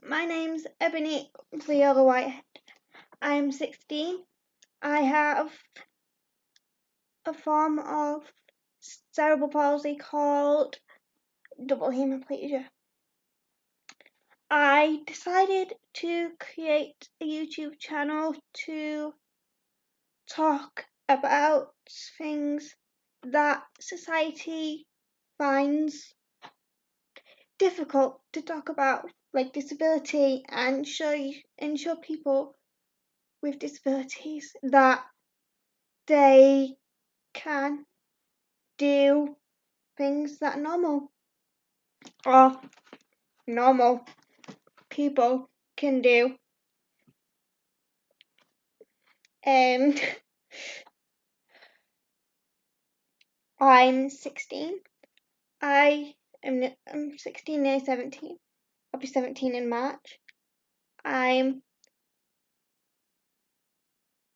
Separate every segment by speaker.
Speaker 1: My name's Ebony Viola Whitehead. I'm 16. I have a form of cerebral palsy called double hemiplegia. I decided to create a YouTube channel to talk about things that society finds difficult to talk about, like disability, and show people with disabilities that they can do things that normal people can do. I'm 16. I'm 16, nearly 17. I'll be 17 in March. I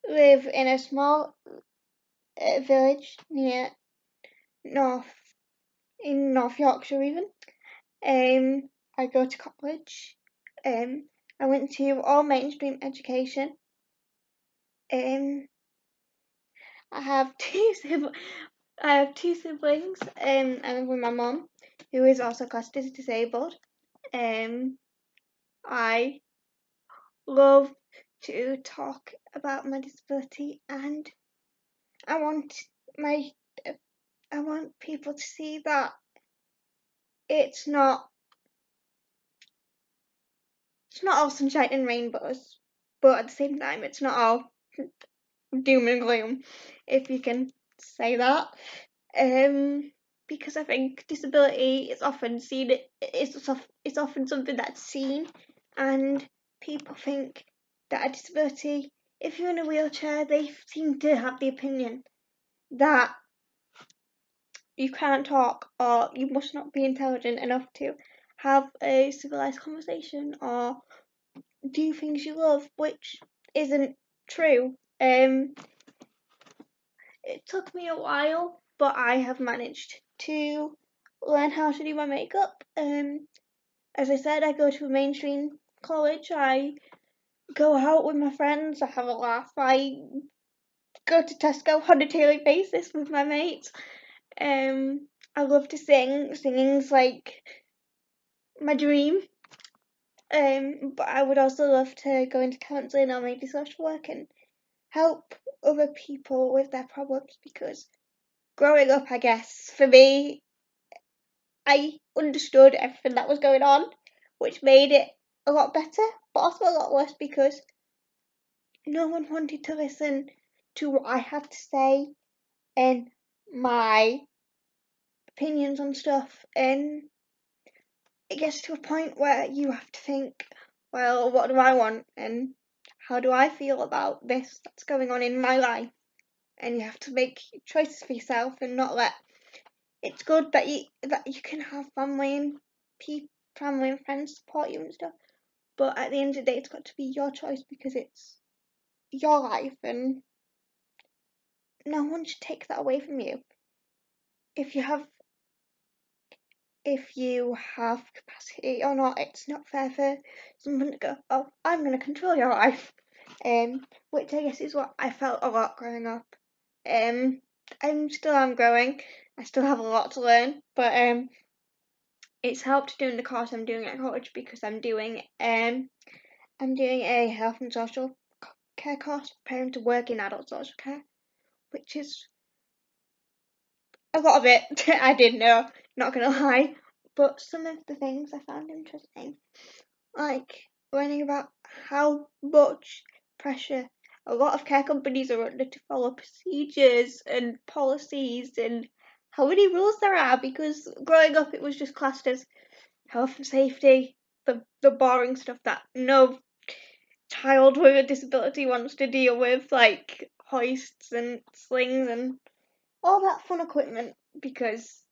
Speaker 1: live in a small village near North Yorkshire even. I go to college. I went to all mainstream education. I have two siblings. I live with my mum, who is also classed as disabled. I love to talk about my disability, and I want people to see that it's not all sunshine and rainbows, but at the same time it's not all doom and gloom, if you can say that. Because I think disability is often seen, it's often something that's seen, and people think that a disability, if you're in a wheelchair, they seem to have the opinion that you can't talk, or you must not be intelligent enough to have a civilized conversation or do things you love, which isn't true. It took me a while, but I have managed to learn how to do my makeup. As I said, I go to a mainstream college. I go out with my friends. I have a laugh. I go to Tesco on a daily basis with my mates. I love to sing. Singing's like my dream. But I would also love to go into counselling or maybe social work and help other people with their problems, because growing up, I guess, for me, I understood everything that was going on, which made it a lot better, but also a lot worse because no one wanted to listen to what I had to say and my opinions on stuff. And it gets to a point where you have to think, well, what do I want and how do I feel about this that's going on in my life? And you have to make choices for yourself and not let. It's good that you can have family and friends support you and stuff, but at the end of the day, it's got to be your choice because it's your life, and no one should take that away from you. If you have capacity or not, it's not fair for someone to go, oh, I'm going to control your life. Which I guess is what I felt a lot growing up. I'm still growing. I still have a lot to learn, but it's helped doing the course I'm doing at college because I'm doing a health and social care course, preparing to work in adult social care, which is a lot of it I didn't know, not gonna lie, but some of the things I found interesting, like learning about how much pressure a lot of care companies are under to follow procedures and policies and how many rules there are, because growing up it was just classed as health and safety, the boring stuff that no child with a disability wants to deal with, like hoists and slings and all that fun equipment, because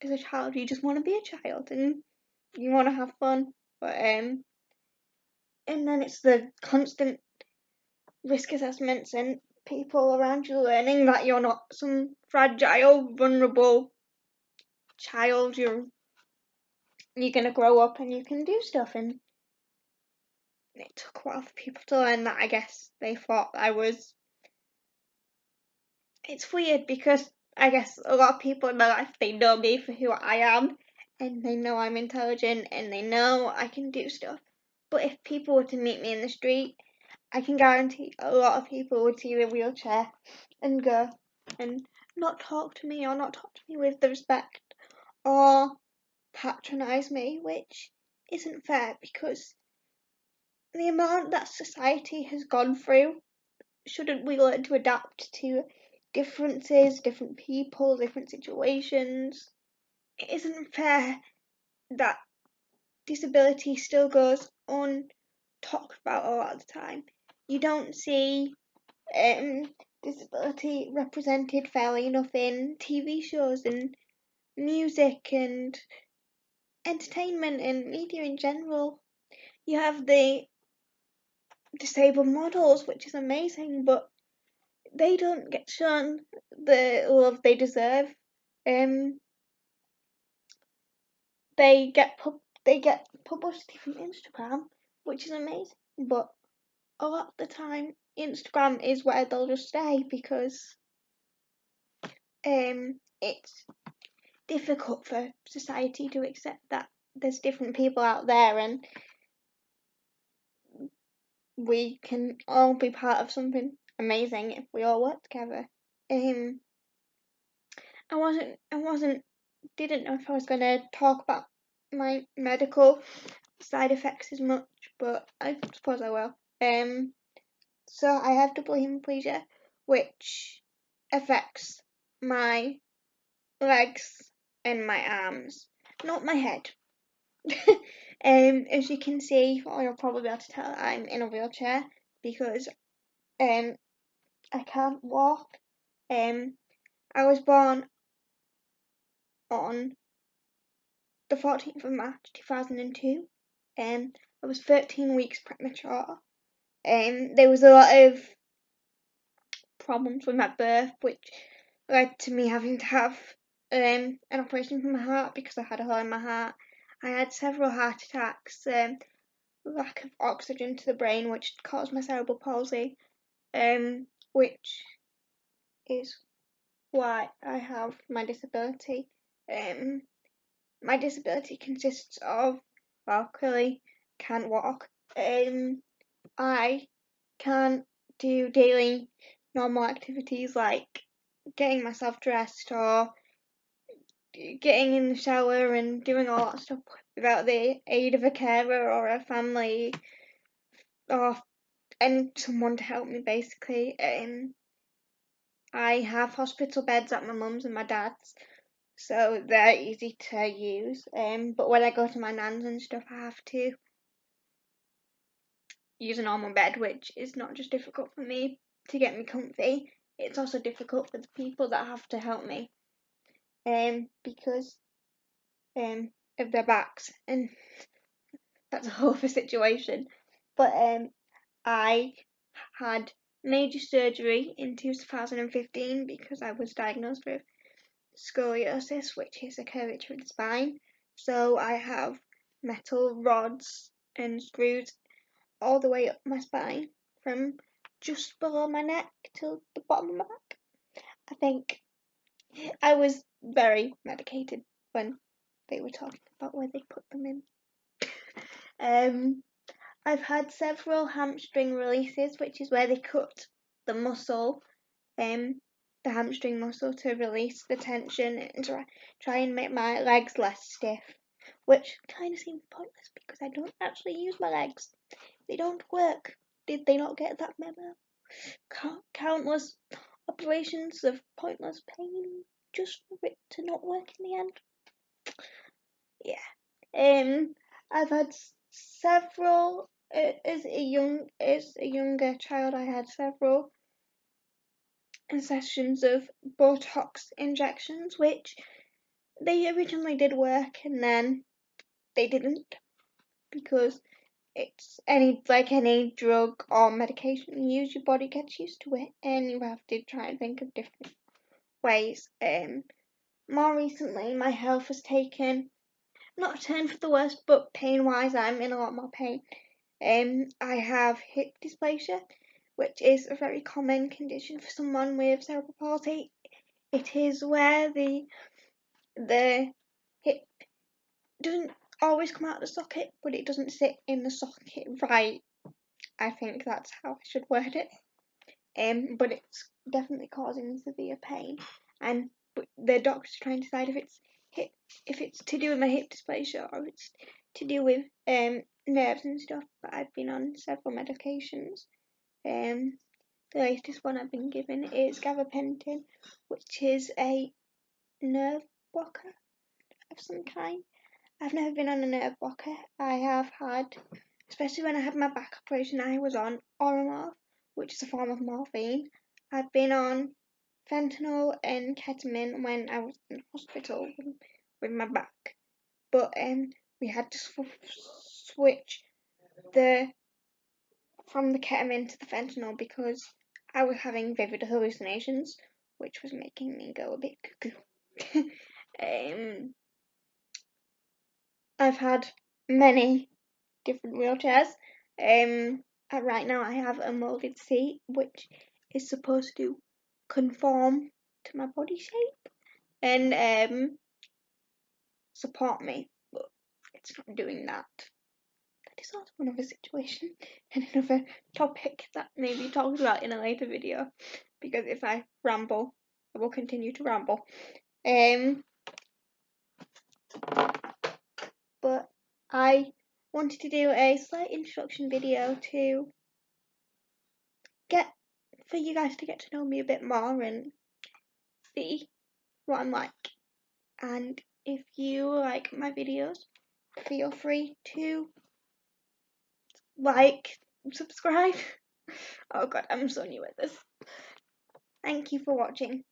Speaker 1: as a child you just want to be a child and you want to have fun. But and then it's the constant risk assessments and people around you learning that you're not some fragile, vulnerable child. You're gonna grow up and you can do stuff, and it took a while for people to learn that. I guess they thought I was. It's weird because I guess a lot of people in my life, they know me for who I am, and they know I'm intelligent, and they know I can do stuff. But if people were to meet me in the street, I can guarantee a lot of people would see the wheelchair and go and not talk to me, or not talk to me with the respect, or patronise me, which isn't fair because the amount that society has gone through, shouldn't we learn to adapt to differences, different people, different situations? It isn't fair that disability still goes untalked about a lot of the time. You don't see disability represented fairly enough in TV shows and music and entertainment and media in general. You have the disabled models, which is amazing, but they don't get shown the love they deserve. They get publicity from Instagram, which is amazing, but a lot of the time Instagram is where they'll just stay because it's difficult for society to accept that there's different people out there and we can all be part of something amazing if we all work together. Didn't know if I was going to talk about my medical side effects as much, but I suppose I will. So I have double hemiplegia, which affects my legs and my arms, not my head. As you can see, or you'll probably be able to tell, I'm in a wheelchair because I can't walk. I was born on the 14th of March 2002. I was 13 weeks premature. There was a lot of problems with my birth, which led to me having to have an operation for my heart because I had a hole in my heart. I had several heart attacks, lack of oxygen to the brain, which caused my cerebral palsy, which is why I have my disability. My disability consists of, well, clearly can't walk. I can't do daily normal activities like getting myself dressed or getting in the shower and doing all that stuff without the aid of a carer or a family or someone to help me, basically. I have hospital beds at my mum's and my dad's, so they're easy to use. But when I go to my nan's and stuff, I have to use a normal bed, which is not just difficult for me to get me comfy, it's also difficult for the people that have to help me, because of their backs, and that's a whole other situation. But I had major surgery in 2015 because I was diagnosed with scoliosis, which is a curvature of the spine. So I have metal rods and screws all the way up my spine from just below my neck to the bottom of my back. I think I was very medicated when they were talking about where they put them in. I've had several hamstring releases, which is where they cut the muscle, the hamstring muscle, to release the tension and try and make my legs less stiff, which kind of seems pointless because I don't actually use my legs. They don't work. Did they not get that memo? Countless operations of pointless pain just for it to not work in the end. Yeah. I've had several. As a younger child, I had several sessions of Botox injections, which they originally did work, and then they didn't because it's like any drug or medication you use, your body gets used to it, and you have to try and think of different ways. More recently, my health has taken not a turn for the worst, but pain-wise, I'm in a lot more pain. I have hip dysplasia, which is a very common condition for someone with cerebral palsy. It is where the hip doesn't always come out of the socket, but it doesn't sit in the socket right. I think that's how I should word it. But it's definitely causing severe pain, and the doctor's trying to decide if it's to do with my hip dysplasia or it's to do with nerves and stuff. But I've been on several medications. The latest one I've been given is gabapentin, which is a nerve blocker of some kind. I've never been on a nerve blocker. I have had, especially when I had my back operation, I was on Oromorph, which is a form of morphine. I've been on fentanyl and ketamine when I was in hospital with my back, but we had to switch from the ketamine to the fentanyl because I was having vivid hallucinations, which was making me go a bit cuckoo. I've had many different wheelchairs. Right now I have a moulded seat, which is supposed to conform to my body shape and support me, but it's not doing that. That is also another situation and another topic that may be talked about in a later video, because if I ramble, I will continue to ramble. But I wanted to do a slight introduction video for you guys to get to know me a bit more and see what I'm like. And if you like my videos, feel free to subscribe. Oh god, I'm so new at this. Thank you for watching.